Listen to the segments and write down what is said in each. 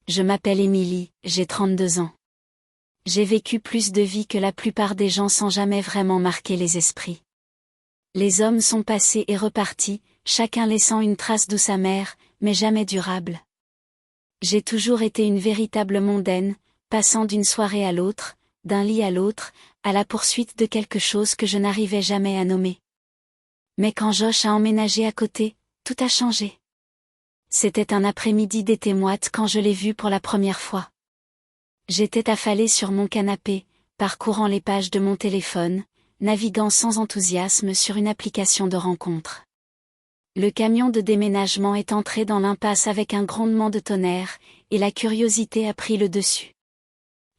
Je m'appelle Émilie, j'ai 32 ans. J'ai vécu plus de vie que la plupart des gens sans jamais vraiment marquer les esprits. Les hommes sont passés et repartis, chacun laissant une trace douce amère, mais jamais durable. J'ai toujours été une véritable mondaine, passant d'une soirée à l'autre, d'un lit à l'autre, à la poursuite de quelque chose que je n'arrivais jamais à nommer. Mais quand Josh a emménagé à côté, tout a changé. C'était un après-midi d'été moite quand je l'ai vu pour la première fois. J'étais affalée sur mon canapé, parcourant les pages de mon téléphone, naviguant sans enthousiasme sur une application de rencontre. Le camion de déménagement est entré dans l'impasse avec un grondement de tonnerre, et la curiosité a pris le dessus.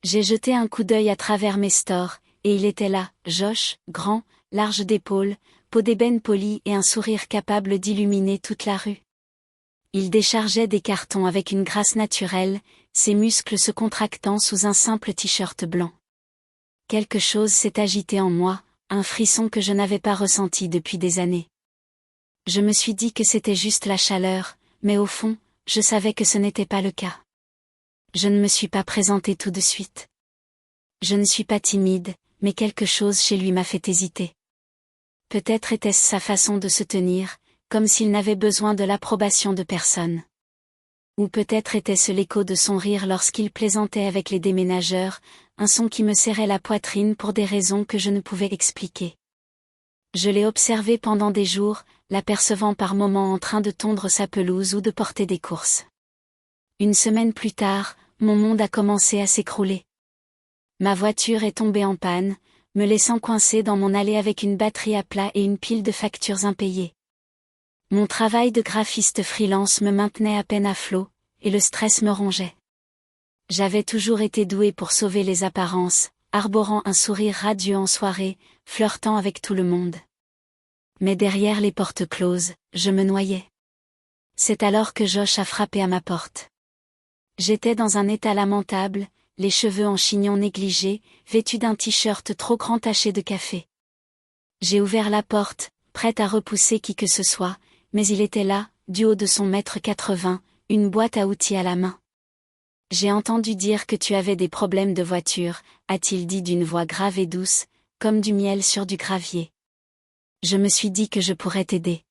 J'ai jeté un coup d'œil à travers mes stores, et il était là, Josh, grand, large d'épaules, peau d'ébène polie et un sourire capable d'illuminer toute la rue. Il déchargeait des cartons avec une grâce naturelle, ses muscles se contractant sous un simple t-shirt blanc. Quelque chose s'est agité en moi, un frisson que je n'avais pas ressenti depuis des années. Je me suis dit que c'était juste la chaleur, mais au fond, je savais que ce n'était pas le cas. Je ne me suis pas présentée tout de suite. Je ne suis pas timide, mais quelque chose chez lui m'a fait hésiter. Peut-être était-ce sa façon de se tenir, comme s'il n'avait besoin de l'approbation de personne. Ou peut-être était-ce l'écho de son rire lorsqu'il plaisantait avec les déménageurs, un son qui me serrait la poitrine pour des raisons que je ne pouvais expliquer. Je l'ai observé pendant des jours, l'apercevant par moments en train de tondre sa pelouse ou de porter des courses. Une semaine plus tard, mon monde a commencé à s'écrouler. Ma voiture est tombée en panne, me laissant coincée dans mon allée avec une batterie à plat et une pile de factures impayées. Mon travail de graphiste freelance me maintenait à peine à flot, et le stress me rongeait. J'avais toujours été douée pour sauver les apparences, arborant un sourire radieux en soirée, flirtant avec tout le monde. Mais derrière les portes closes, je me noyais. C'est alors que Josh a frappé à ma porte. J'étais dans un état lamentable, les cheveux en chignon négligé, vêtu d'un t-shirt trop grand taché de café. J'ai ouvert la porte, prête à repousser qui que ce soit, mais il était là, du haut de son 1,80 m, une boîte à outils à la main. « J'ai entendu dire que tu avais des problèmes de voiture », a-t-il dit d'une voix grave et douce, comme du miel sur du gravier. Je me suis dit que je pourrais t'aider.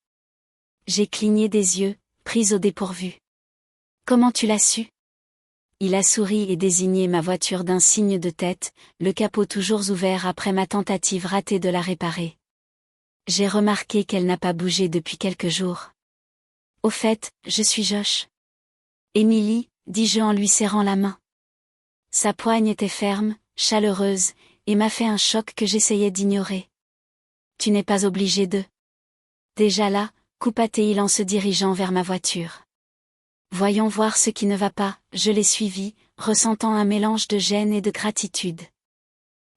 J'ai cligné des yeux, prise au dépourvu. « Comment tu l'as su ?» Il a souri et désigné ma voiture d'un signe de tête, le capot toujours ouvert après ma tentative ratée de la réparer. J'ai remarqué qu'elle n'a pas bougé depuis quelques jours. Au fait, je suis Josh. Émilie, dis-je en lui serrant la main. Sa poigne était ferme, chaleureuse, et m'a fait un choc que j'essayais d'ignorer. Tu n'es pas obligé de. Déjà là, coupa-t-il en se dirigeant vers ma voiture. Voyons voir ce qui ne va pas, je l'ai suivi, ressentant un mélange de gêne et de gratitude.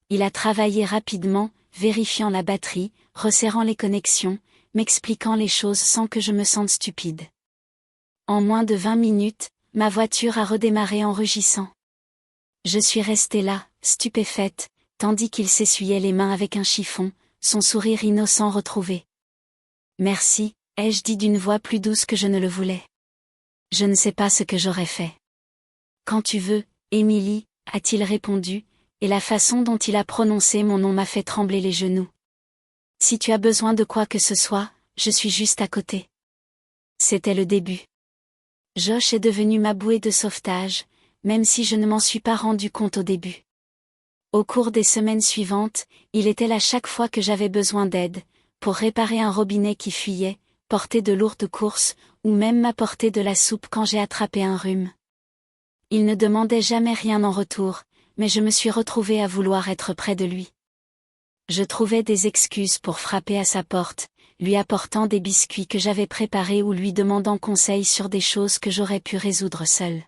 Il a travaillé rapidement, vérifiant la batterie, resserrant les connexions, m'expliquant les choses sans que je me sente stupide. En moins de 20 minutes, ma voiture a redémarré en rugissant. Je suis restée là, stupéfaite, tandis qu'il s'essuyait les mains avec un chiffon, son sourire innocent retrouvé. Merci, ai-je dit d'une voix plus douce que je ne le voulais. Je ne sais pas ce que j'aurais fait. Quand tu veux, Émilie, a-t-il répondu, et la façon dont il a prononcé mon nom m'a fait trembler les genoux. Si tu as besoin de quoi que ce soit, je suis juste à côté. C'était le début. Josh est devenu ma bouée de sauvetage, même si je ne m'en suis pas rendu compte au début. Au cours des semaines suivantes, il était là chaque fois que j'avais besoin d'aide, pour réparer un robinet qui fuyait, porter de lourdes courses, ou même m'apporter de la soupe quand j'ai attrapé un rhume. Il ne demandait jamais rien en retour, mais je me suis retrouvée à vouloir être près de lui. Je trouvais des excuses pour frapper à sa porte, lui apportant des biscuits que j'avais préparés ou lui demandant conseil sur des choses que j'aurais pu résoudre seule.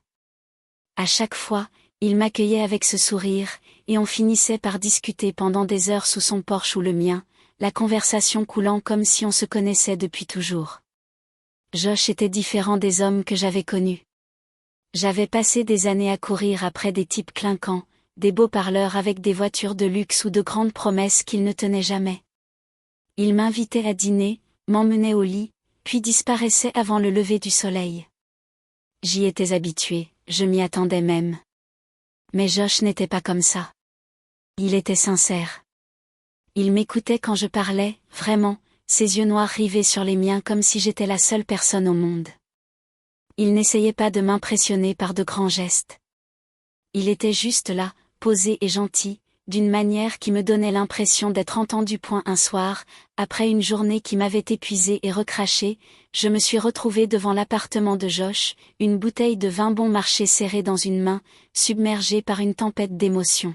À chaque fois, il m'accueillait avec ce sourire, et on finissait par discuter pendant des heures sous son porche ou le mien, la conversation coulant comme si on se connaissait depuis toujours. Josh était différent des hommes que j'avais connus. J'avais passé des années à courir après des types clinquants, des beaux parleurs avec des voitures de luxe ou de grandes promesses qu'ils ne tenaient jamais. Il m'invitait à dîner, m'emmenait au lit, puis disparaissait avant le lever du soleil. J'y étais habituée, je m'y attendais même. Mais Josh n'était pas comme ça. Il était sincère. Il m'écoutait quand je parlais, vraiment, ses yeux noirs rivés sur les miens comme si j'étais la seule personne au monde. Il n'essayait pas de m'impressionner par de grands gestes. Il était juste là, posé et gentil, d'une manière qui me donnait l'impression d'être entendu. Un soir, après une journée qui m'avait épuisée et recrachée, je me suis retrouvée devant l'appartement de Josh, une bouteille de vin bon marché serrée dans une main, submergée par une tempête d'émotions.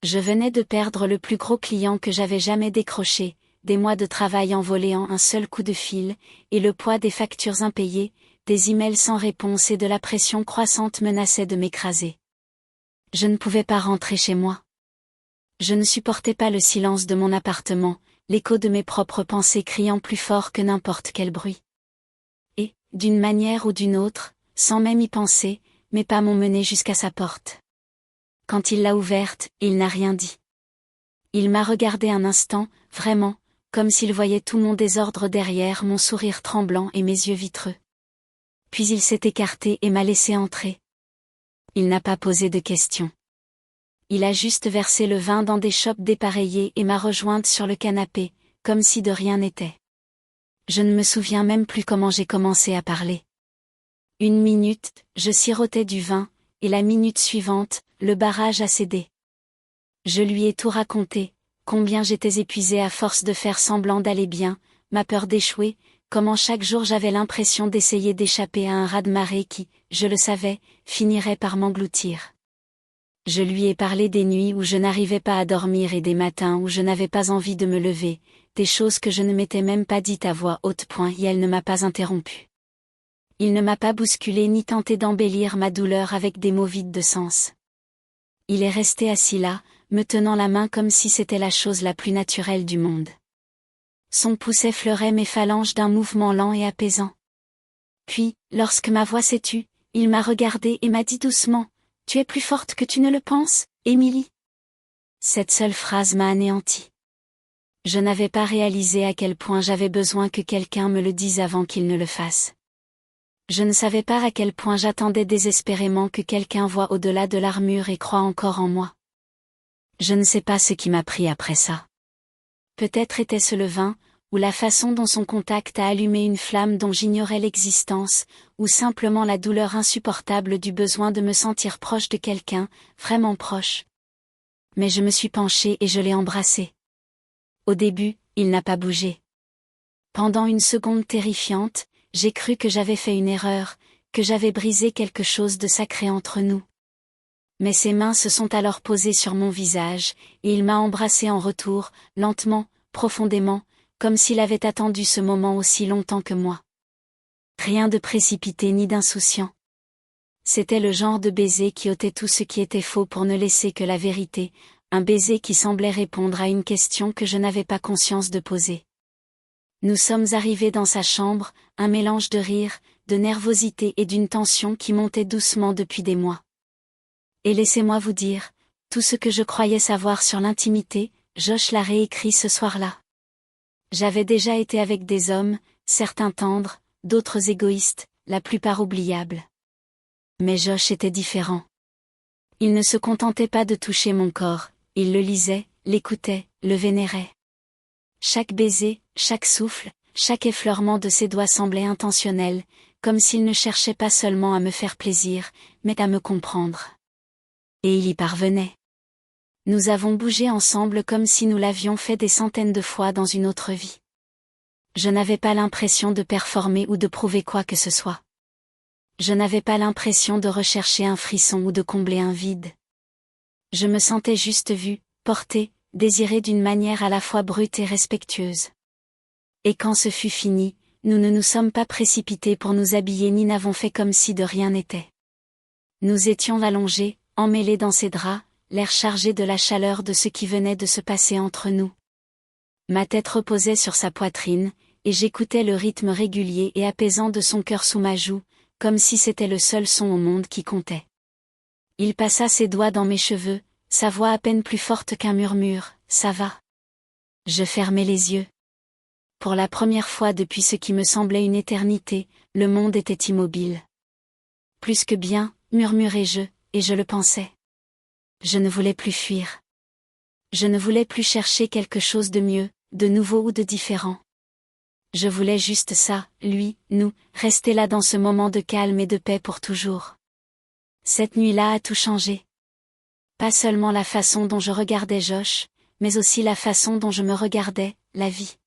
Je venais de perdre le plus gros client que j'avais jamais décroché, des mois de travail envolés en un seul coup de fil, et le poids des factures impayées, des emails sans réponse et de la pression croissante menaçaient de m'écraser. Je ne pouvais pas rentrer chez moi. Je ne supportais pas le silence de mon appartement, l'écho de mes propres pensées criant plus fort que n'importe quel bruit. Et, d'une manière ou d'une autre, sans même y penser, mes pas m'ont mené jusqu'à sa porte. Quand il l'a ouverte, il n'a rien dit. Il m'a regardé un instant, vraiment, comme s'il voyait tout mon désordre derrière mon sourire tremblant et mes yeux vitreux. Puis il s'est écarté et m'a laissé entrer. Il n'a pas posé de questions. Il a juste versé le vin dans des chopes dépareillées et m'a rejointe sur le canapé, comme si de rien n'était. Je ne me souviens même plus comment j'ai commencé à parler. 1 minute, je sirotais du vin, et la minute suivante, le barrage a cédé. Je lui ai tout raconté, combien j'étais épuisée à force de faire semblant d'aller bien, ma peur d'échouer, comment chaque jour j'avais l'impression d'essayer d'échapper à un raz-de-marée qui, je le savais, finirait par m'engloutir. Je lui ai parlé des nuits où je n'arrivais pas à dormir et des matins où je n'avais pas envie de me lever, des choses que je ne m'étais même pas dites à voix haute. Et elle ne m'a pas interrompue. Il ne m'a pas bousculé ni tenté d'embellir ma douleur avec des mots vides de sens. Il est resté assis là, me tenant la main comme si c'était la chose la plus naturelle du monde. Son pouce effleurait mes phalanges d'un mouvement lent et apaisant. Puis, lorsque ma voix s'est tue, il m'a regardé et m'a dit doucement: « Tu es plus forte que tu ne le penses, Émilie. » Cette seule phrase m'a anéantie. Je n'avais pas réalisé à quel point j'avais besoin que quelqu'un me le dise avant qu'il ne le fasse. Je ne savais pas à quel point j'attendais désespérément que quelqu'un voie au-delà de l'armure et croie encore en moi. Je ne sais pas ce qui m'a pris après ça. Peut-être était-ce le vin, ou la façon dont son contact a allumé une flamme dont j'ignorais l'existence, ou simplement la douleur insupportable du besoin de me sentir proche de quelqu'un, vraiment proche. Mais je me suis penchée et je l'ai embrassé. Au début, il n'a pas bougé. Pendant une seconde terrifiante, j'ai cru que j'avais fait une erreur, que j'avais brisé quelque chose de sacré entre nous. Mais ses mains se sont alors posées sur mon visage, et il m'a embrassé en retour, lentement, profondément, comme s'il avait attendu ce moment aussi longtemps que moi. Rien de précipité ni d'insouciant. C'était le genre de baiser qui ôtait tout ce qui était faux pour ne laisser que la vérité, un baiser qui semblait répondre à une question que je n'avais pas conscience de poser. Nous sommes arrivés dans sa chambre, un mélange de rire, de nervosité et d'une tension qui montait doucement depuis des mois. Et laissez-moi vous dire, tout ce que je croyais savoir sur l'intimité, Josh l'a réécrit ce soir-là. J'avais déjà été avec des hommes, certains tendres, d'autres égoïstes, la plupart oubliables. Mais Josh était différent. Il ne se contentait pas de toucher mon corps, il le lisait, l'écoutait, le vénérait. Chaque baiser, chaque souffle, chaque effleurement de ses doigts semblait intentionnel, comme s'il ne cherchait pas seulement à me faire plaisir, mais à me comprendre. Et il y parvenait. Nous avons bougé ensemble comme si nous l'avions fait des centaines de fois dans une autre vie. Je n'avais pas l'impression de performer ou de prouver quoi que ce soit. Je n'avais pas l'impression de rechercher un frisson ou de combler un vide. Je me sentais juste vue, portée, désirée d'une manière à la fois brute et respectueuse. Et quand ce fut fini, nous ne nous sommes pas précipités pour nous habiller ni n'avons fait comme si de rien n'était. Nous étions allongés, emmêlés dans ses draps, l'air chargé de la chaleur de ce qui venait de se passer entre nous. Ma tête reposait sur sa poitrine, et j'écoutais le rythme régulier et apaisant de son cœur sous ma joue, comme si c'était le seul son au monde qui comptait. Il passa ses doigts dans mes cheveux, sa voix à peine plus forte qu'un murmure: « Ça va ?» Je fermai les yeux. Pour la première fois depuis ce qui me semblait une éternité, le monde était immobile. Plus que bien, murmurai-je, et je le pensais. Je ne voulais plus fuir. Je ne voulais plus chercher quelque chose de mieux, de nouveau ou de différent. Je voulais juste ça, lui, nous, rester là dans ce moment de calme et de paix pour toujours. Cette nuit-là a tout changé. Pas seulement la façon dont je regardais Josh, mais aussi la façon dont je me regardais, la vie.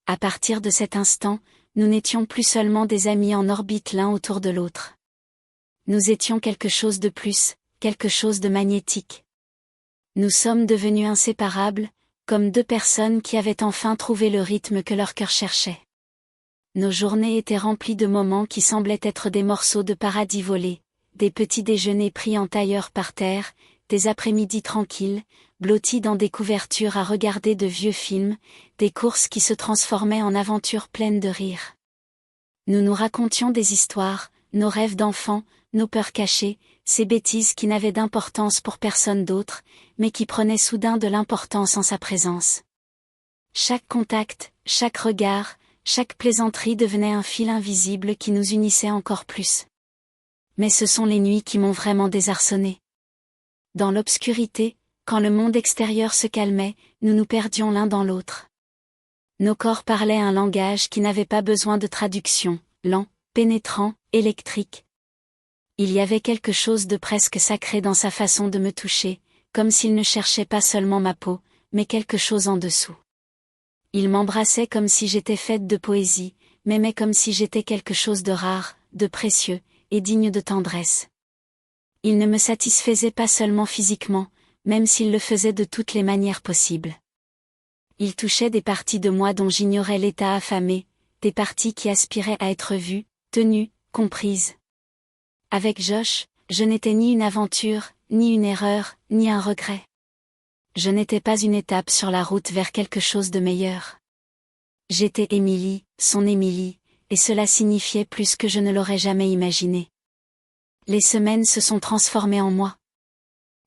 À partir de cet instant, nous n'étions plus seulement des amis en orbite l'un autour de l'autre. Nous étions quelque chose de plus, quelque chose de magnétique. Nous sommes devenus inséparables, comme deux personnes qui avaient enfin trouvé le rythme que leur cœur cherchait. Nos journées étaient remplies de moments qui semblaient être des morceaux de paradis volés, des petits déjeuners pris en tailleur par terre, des après-midi tranquilles, blottis dans des couvertures à regarder de vieux films, des courses qui se transformaient en aventures pleines de rire. Nous nous racontions des histoires, nos rêves d'enfants, nos peurs cachées, ces bêtises qui n'avaient d'importance pour personne d'autre, mais qui prenaient soudain de l'importance en sa présence. Chaque contact, chaque regard, chaque plaisanterie devenait un fil invisible qui nous unissait encore plus. Mais ce sont les nuits qui m'ont vraiment désarçonné. Dans l'obscurité, quand le monde extérieur se calmait, nous nous perdions l'un dans l'autre. Nos corps parlaient un langage qui n'avait pas besoin de traduction, lent, pénétrant, électrique. Il y avait quelque chose de presque sacré dans sa façon de me toucher, comme s'il ne cherchait pas seulement ma peau, mais quelque chose en dessous. Il m'embrassait comme si j'étais faite de poésie, m'aimait comme si j'étais quelque chose de rare, de précieux, et digne de tendresse. Il ne me satisfaisait pas seulement physiquement, même s'il le faisait de toutes les manières possibles. Il touchait des parties de moi dont j'ignorais l'état affamé, des parties qui aspiraient à être vues, tenues, comprises. Avec Josh, je n'étais ni une aventure, ni une erreur, ni un regret. Je n'étais pas une étape sur la route vers quelque chose de meilleur. J'étais Émilie, son Émilie, et cela signifiait plus que je ne l'aurais jamais imaginé. Les semaines se sont transformées en mois.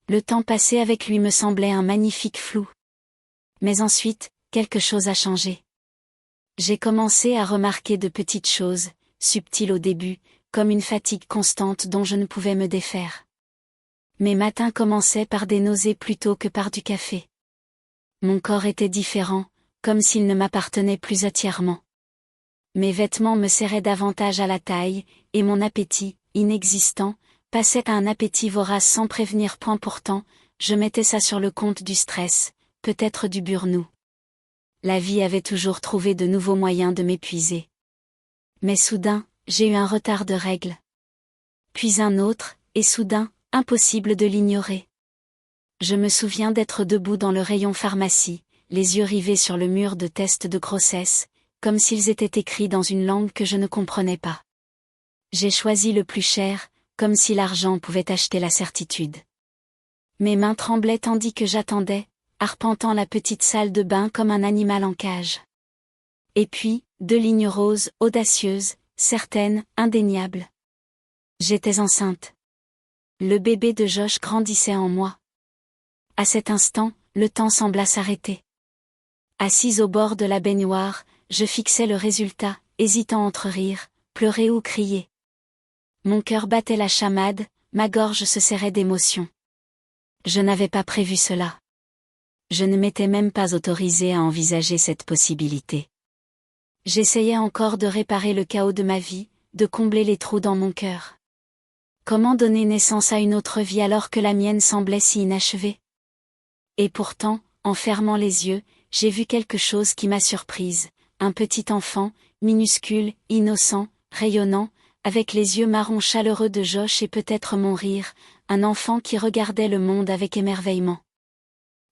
Le temps passé avec lui me semblait un magnifique flou. Mais ensuite, quelque chose a changé. J'ai commencé à remarquer de petites choses, subtiles au début, comme une fatigue constante dont je ne pouvais me défaire. Mes matins commençaient par des nausées plutôt que par du café. Mon corps était différent, comme s'il ne m'appartenait plus entièrement. Mes vêtements me serraient davantage à la taille, et mon appétit, inexistant, passait à un appétit vorace sans prévenir point pourtant, je mettais ça sur le compte du stress, peut-être du burn-out. La vie avait toujours trouvé de nouveaux moyens de m'épuiser. Mais soudain, j'ai eu un retard de règles. Puis un autre, et soudain, impossible de l'ignorer. Je me souviens d'être debout dans le rayon pharmacie, les yeux rivés sur le mur de tests de grossesse, comme s'ils étaient écrits dans une langue que je ne comprenais pas. J'ai choisi le plus cher, comme si l'argent pouvait acheter la certitude. Mes mains tremblaient tandis que j'attendais, arpentant la petite salle de bain comme un animal en cage. Et puis, deux lignes roses, audacieuses, certaines, indéniables. J'étais enceinte. Le bébé de Josh grandissait en moi. À cet instant, le temps sembla s'arrêter. Assise au bord de la baignoire, je fixais le résultat, hésitant entre rire, pleurer ou crier. Mon cœur battait la chamade, ma gorge se serrait d'émotion. Je n'avais pas prévu cela. Je ne m'étais même pas autorisée à envisager cette possibilité. J'essayais encore de réparer le chaos de ma vie, de combler les trous dans mon cœur. Comment donner naissance à une autre vie alors que la mienne semblait si inachevée? Et pourtant, en fermant les yeux, j'ai vu quelque chose qui m'a surprise, un petit enfant, minuscule, innocent, rayonnant, avec les yeux marrons chaleureux de Josh et peut-être mon rire, un enfant qui regardait le monde avec émerveillement.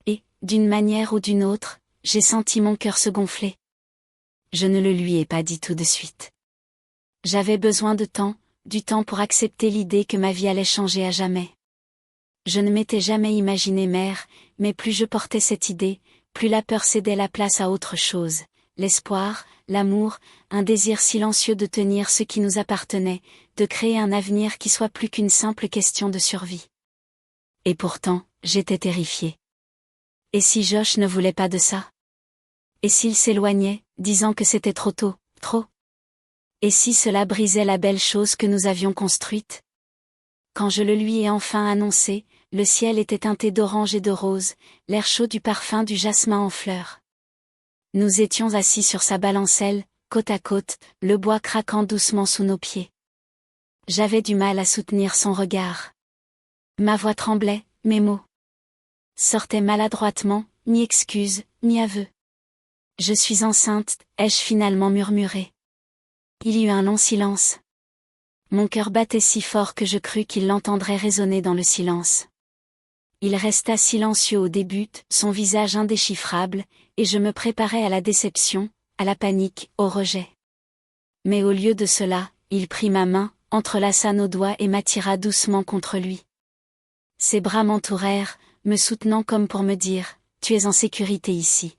Et, d'une manière ou d'une autre, j'ai senti mon cœur se gonfler. Je ne le lui ai pas dit tout de suite. J'avais besoin de temps, du temps pour accepter l'idée que ma vie allait changer à jamais. Je ne m'étais jamais imaginée mère, mais plus je portais cette idée, plus la peur cédait la place à autre chose, l'espoir, l'amour, un désir silencieux de tenir ce qui nous appartenait, de créer un avenir qui soit plus qu'une simple question de survie. Et pourtant, j'étais terrifiée. Et si Josh ne voulait pas de ça? Et s'il s'éloignait, disant que c'était trop tôt, trop? Et si cela brisait la belle chose que nous avions construite? Quand je le lui ai enfin annoncé, le ciel était teinté d'orange et de rose, l'air chaud du parfum du jasmin en fleurs. Nous étions assis sur sa balancelle, côte à côte, le bois craquant doucement sous nos pieds. J'avais du mal à soutenir son regard. Ma voix tremblait, mes mots sortaient maladroitement, ni excuse, ni aveu. Je suis enceinte, ai-je finalement murmuré. Il y eut un long silence. Mon cœur battait si fort que je crus qu'il l'entendrait résonner dans le silence. Il resta silencieux au début, son visage indéchiffrable, et je me préparais à la déception, à la panique, au rejet. Mais au lieu de cela, il prit ma main, entrelaça nos doigts et m'attira doucement contre lui. Ses bras m'entourèrent, me soutenant comme pour me dire, « Tu es en sécurité ici. »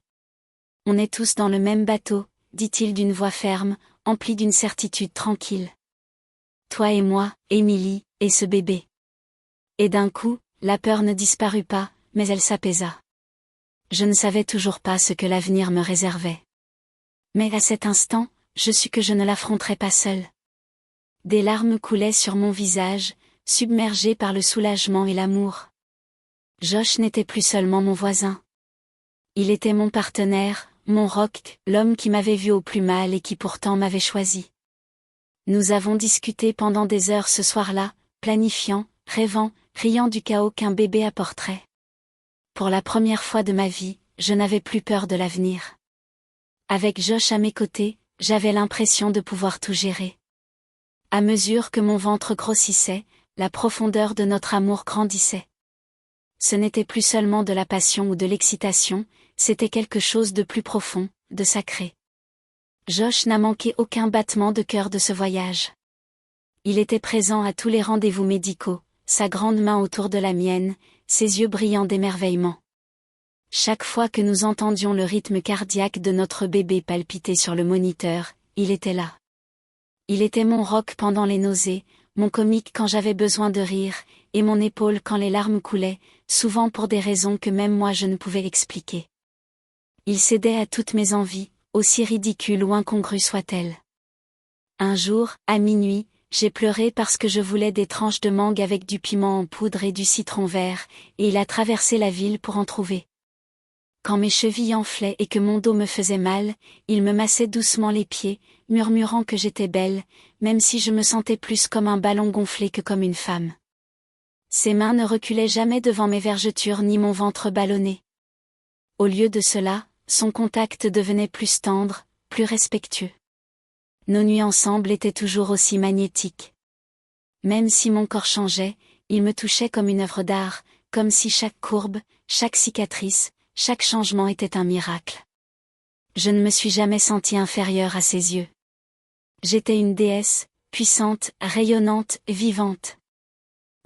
« On est tous dans le même bateau, » dit-il d'une voix ferme, emplie d'une certitude tranquille. « Toi et moi, Émilie, et ce bébé. » Et d'un coup, la peur ne disparut pas, mais elle s'apaisa. Je ne savais toujours pas ce que l'avenir me réservait. Mais à cet instant, je sus que je ne l'affronterais pas seule. Des larmes coulaient sur mon visage, submergées par le soulagement et l'amour. Josh n'était plus seulement mon voisin. Il était mon partenaire, mon roc, l'homme qui m'avait vu au plus mal et qui pourtant m'avait choisi. Nous avons discuté pendant des heures ce soir-là, planifiant, rêvant, riant du chaos qu'un bébé apporterait. Pour la première fois de ma vie, je n'avais plus peur de l'avenir. Avec Josh à mes côtés, j'avais l'impression de pouvoir tout gérer. À mesure que mon ventre grossissait, la profondeur de notre amour grandissait. Ce n'était plus seulement de la passion ou de l'excitation, c'était quelque chose de plus profond, de sacré. Josh n'a manqué aucun battement de cœur de ce voyage. Il était présent à tous les rendez-vous médicaux, sa grande main autour de la mienne, ses yeux brillants d'émerveillement. Chaque fois que nous entendions le rythme cardiaque de notre bébé palpiter sur le moniteur, il était là. Il était mon roc pendant les nausées, mon comique quand j'avais besoin de rire, et mon épaule quand les larmes coulaient, souvent pour des raisons que même moi je ne pouvais expliquer. Il cédait à toutes mes envies, aussi ridicules ou incongrues soient-elles. Un jour, à minuit, j'ai pleuré parce que je voulais des tranches de mangue avec du piment en poudre et du citron vert, et il a traversé la ville pour en trouver. Quand mes chevilles enflaient et que mon dos me faisait mal, il me massait doucement les pieds, murmurant que j'étais belle, même si je me sentais plus comme un ballon gonflé que comme une femme. Ses mains ne reculaient jamais devant mes vergetures ni mon ventre ballonné. Au lieu de cela, son contact devenait plus tendre, plus respectueux. Nos nuits ensemble étaient toujours aussi magnétiques. Même si mon corps changeait, il me touchait comme une œuvre d'art, comme si chaque courbe, chaque cicatrice, chaque changement était un miracle. Je ne me suis jamais sentie inférieure à ses yeux. J'étais une déesse, puissante, rayonnante, vivante.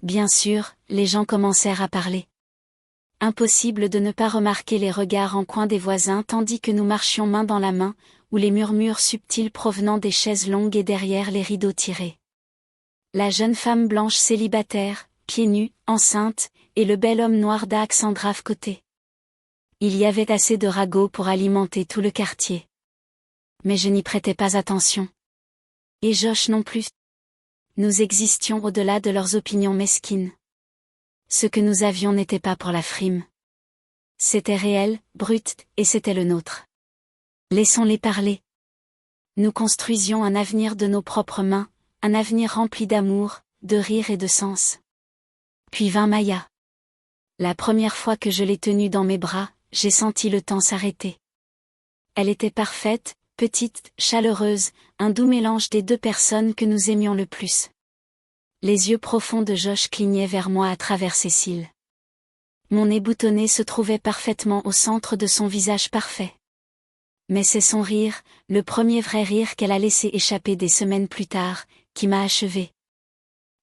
Bien sûr, les gens commencèrent à parler. Impossible de ne pas remarquer les regards en coin des voisins tandis que nous marchions main dans la main, ou les murmures subtils provenant des chaises longues et derrière les rideaux tirés. La jeune femme blanche célibataire, pieds nus, enceinte, et le bel homme noir d'Axe en grave côté. Il y avait assez de ragots pour alimenter tout le quartier. Mais je n'y prêtais pas attention. Et Josh non plus. Nous existions au-delà de leurs opinions mesquines. Ce que nous avions n'était pas pour la frime. C'était réel, brut, et c'était le nôtre. Laissons-les parler. Nous construisions un avenir de nos propres mains, un avenir rempli d'amour, de rire et de sens. Puis vint Maya. La première fois que je l'ai tenue dans mes bras, j'ai senti le temps s'arrêter. Elle était parfaite, petite, chaleureuse, un doux mélange des deux personnes que nous aimions le plus. Les yeux profonds de Josh clignaient vers moi à travers ses cils. Mon nez boutonné se trouvait parfaitement au centre de son visage parfait. Mais c'est son rire, le premier vrai rire qu'elle a laissé échapper des semaines plus tard, qui m'a achevé.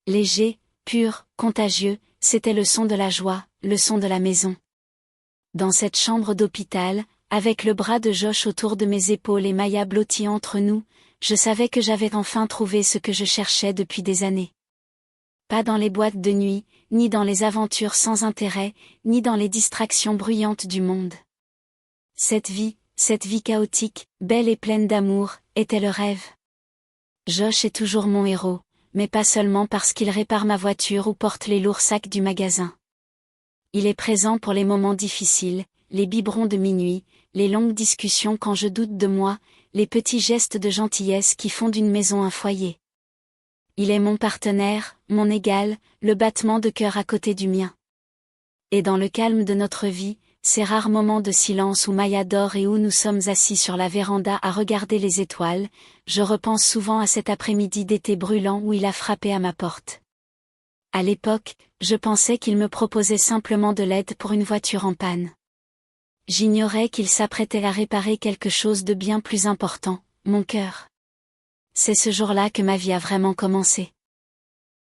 Léger, pur, contagieux, c'était le son de la joie, le son de la maison. Dans cette chambre d'hôpital, avec le bras de Josh autour de mes épaules et Maya blottie entre nous, je savais que j'avais enfin trouvé ce que je cherchais depuis des années. Pas dans les boîtes de nuit, ni dans les aventures sans intérêt, ni dans les distractions bruyantes du monde. Cette vie chaotique, belle et pleine d'amour, était le rêve. Josh est toujours mon héros, mais pas seulement parce qu'il répare ma voiture ou porte les lourds sacs du magasin. Il est présent pour les moments difficiles, les biberons de minuit, les longues discussions quand je doute de moi, les petits gestes de gentillesse qui font d'une maison un foyer. Il est mon partenaire, mon égal, le battement de cœur à côté du mien. Et dans le calme de notre vie, ces rares moments de silence où Maya dort et où nous sommes assis sur la véranda à regarder les étoiles, je repense souvent à cet après-midi d'été brûlant où il a frappé à ma porte. À l'époque, je pensais qu'il me proposait simplement de l'aide pour une voiture en panne. J'ignorais qu'il s'apprêtait à réparer quelque chose de bien plus important, mon cœur. C'est ce jour-là que ma vie a vraiment commencé.